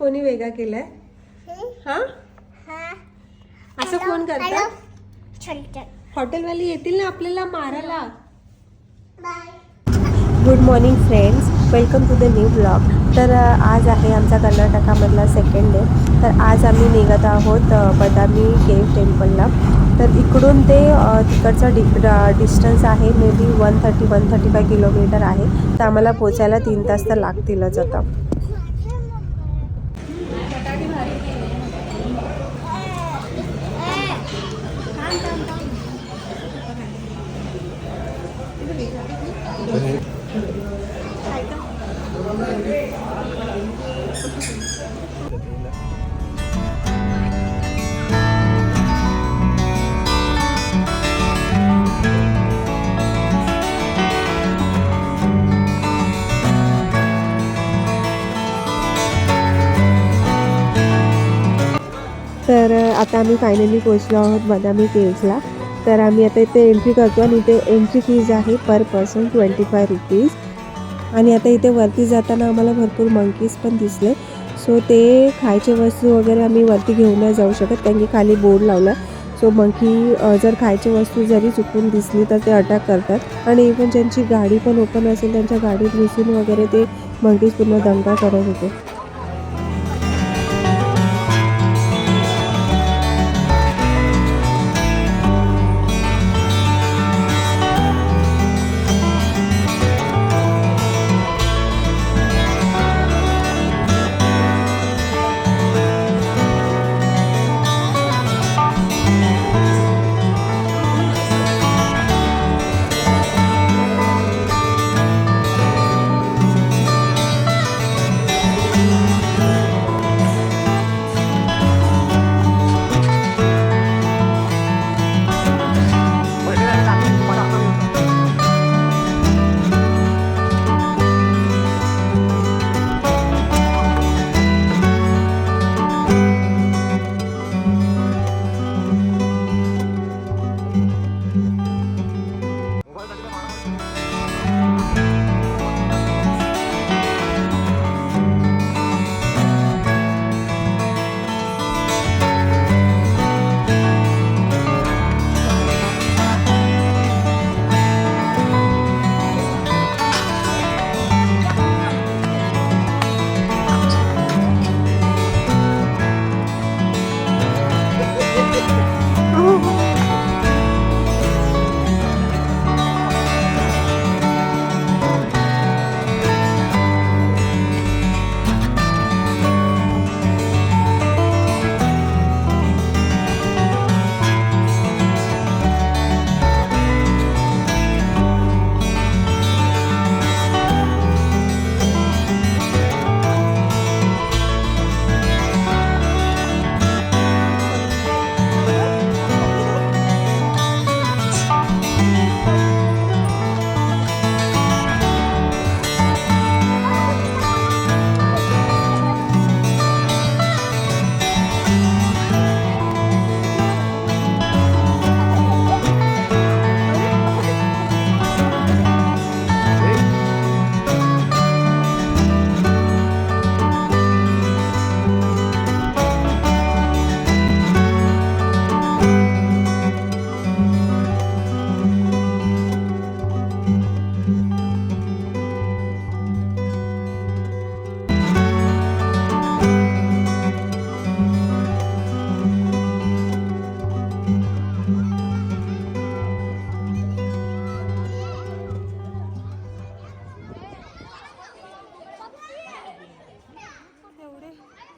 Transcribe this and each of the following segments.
कोणी वेगळा केलाय? हा असं फोन करतात? हॉटेलवाली येतील ना आपल्याला मारायला. Good morning friends, welcome to the new blog. तर आज आहे आमचा कर्नाटकामधला सेकंड डे. तर आज आम्ही निघत आहोत बदामी केव्ह टेम्पलला. तर इकडून ते तिकडचा डिस्टन्स आहे मे बी 135 किलोमीटर आहे. तर आम्हाला पोचायला 3 तास तर लागतीलच आता. तर आता आम्ही फायनली पोचलो आहोत बदामी केव्हजला. तर आम्ही आता इथे एंट्री करतो आणि इथे एंट्री फीज आहे पर पर्सन 25 रुपीज. आणि आता इथे वरती जाताना आम्हाला भरपूर मंकीज पण दिसले. सो ते खायचे वस्तू वगैरे आम्ही वरती घेऊन नाही जाऊ शकत कारण की खाली बोर्ड लावला. सो मंकी जर खायची वस्तू जरी चुकून दिसली तर ते अटॅक करतात. आणि इव्हन ज्यांची गाडी पण ओपन असेल त्यांच्या गाडीत घुसून वगैरे ते मंकीज पूर्ण दंगा करत होते.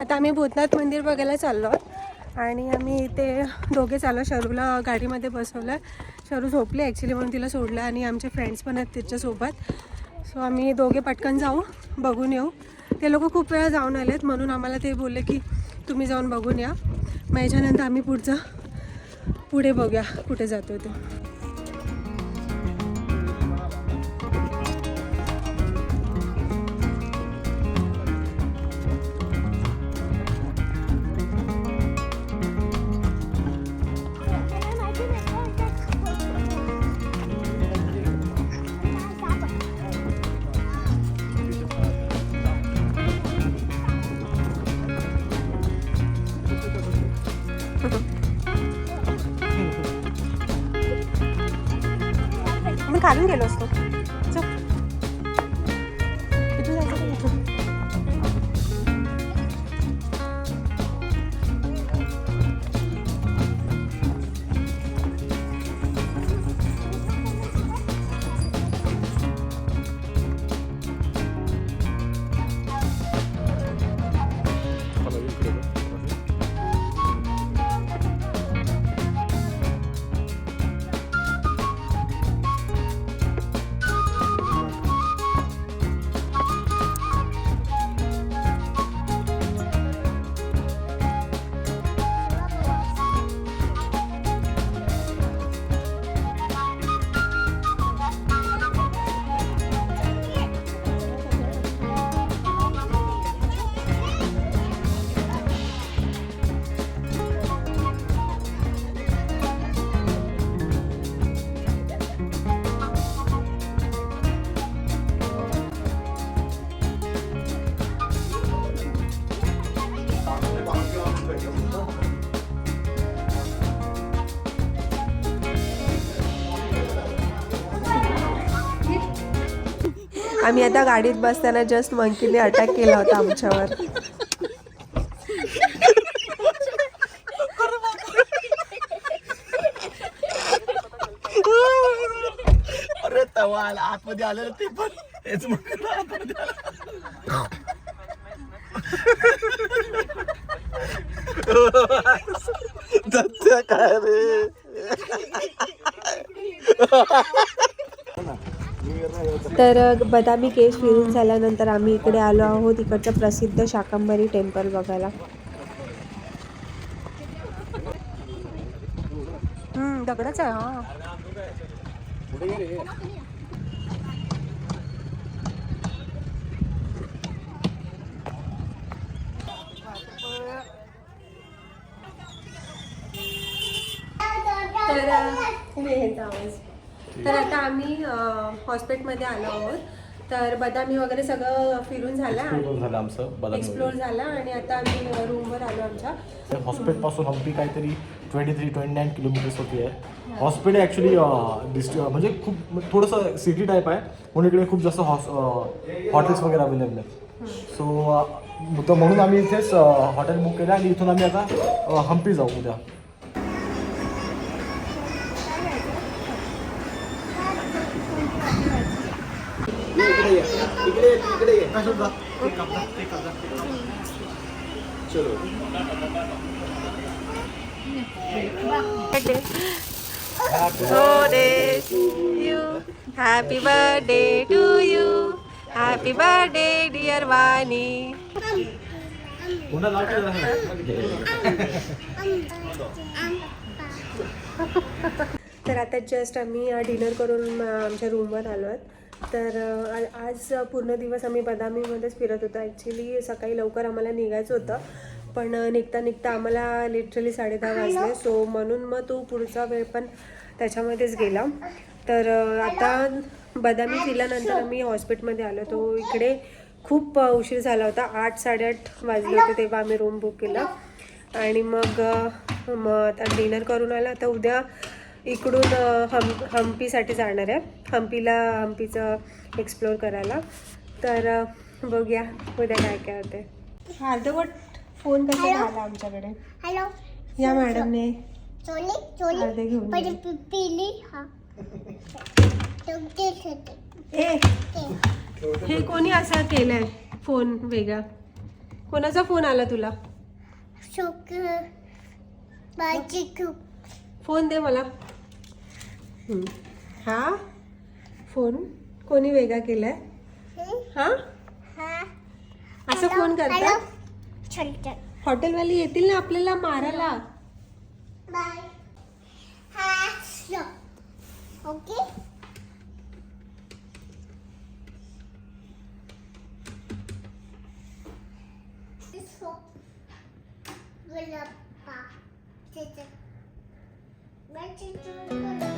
आता आम्ही भूतनाथ मंदिर बघायला चाललो आहोत. आणि आम्ही इथे दोघे चाललो. शरूला गाडीमध्ये बसवलं. शरू झोपली ॲक्च्युली म्हणून तिला सोडलं. आणि आमचे फ्रेंड्स पण आहेत तिच्यासोबत. सो आम्ही दोघे पटकन जाऊ बघून येऊ. ते लोक खूप वेळा जाऊन आलेत म्हणून आम्हाला ते बोलले की तुम्ही जाऊन बघून या. मग याच्यानंतर आम्ही पुढे बघूया कुठे जातो ते. आपण खालून गेलो असतो. इथून जायचं का इथून? आम्ही आता गाडीत बसताना जस्ट मंकीने अटॅक केला होता आमच्यावर. अरे तवा आतमध्ये आलेलं ते पण हेच काय रे. तर बदामी केव्ज फिरून झाल्यानंतर आम्ही इकडे आलो आहोत इकडचं प्रसिद्ध शाकंभरी टेम्पल बघायला. दगडच आहे. हा तर आता आम्ही हॉस्पिटलमध्ये आलो आहोत. तर बदामी वगैरे सगळं फिरून झालं आमचं एक्सप्लोर झालं आणि आता आम्ही रूमवर आलो. आमच्या हॉस्पिटल पासून हम्पी काहीतरी 23-29 किलोमीटर्स होती आहे. हॉस्पिटल ॲक्च्युली म्हणजे खूप थोडंसं सिटी टाईप आहे म्हणून इकडे खूप जास्त हॉटेल्स वगैरे अवेलेबल आहेत. सो म्हणून आम्ही इथेच हॉटेल बुक केलं आणि इथून आम्ही आता हम्पी जाऊ उद्या. Happy birthday to you. Happy birthday dear Vani. तर आता जस्ट आम्ही डिनर करून आमच्या रूमवर आलो आहोत. तर आज पूर्ण दिवस आम्ही बदामीमध्येच फिरत होतो. ॲक्च्युली सकाळी लवकर आम्हाला निघायचं होतं पण निघता आम्हाला लिटरली 10:30 वाजले. सो म्हणून मग तो पुढचा वेळ पण त्याच्यामध्येच गेला. तर आता बदामी फिरल्यानंतर आम्ही हॉस्पिटलमध्ये आलो. तो इकडे खूप उशीर झाला होता. 8-8:30 वाजले होते तेव्हा आम्ही रूम बुक केला आणि मग आता डिनर करून आला. आता उद्या इकडून हम्पीसाठी जाणार आहे. हम्पीचं एक्सप्लोर करायला. तर बघूया उद्या काय काय होते. अर्धवट फोन कसा आला आमच्याकडे. हॅलो या मॅडमने अर्धे घेऊन हे कोणी असा केलाय फोन वेगळा. कोणाचा फोन आला तुला. फोन दे मला. हा फोन कोणी वेगळा केलाय. हा असं फोन करतात. हॉटेलवाली येतील ना आपल्याला मारायला. ओके गुलाब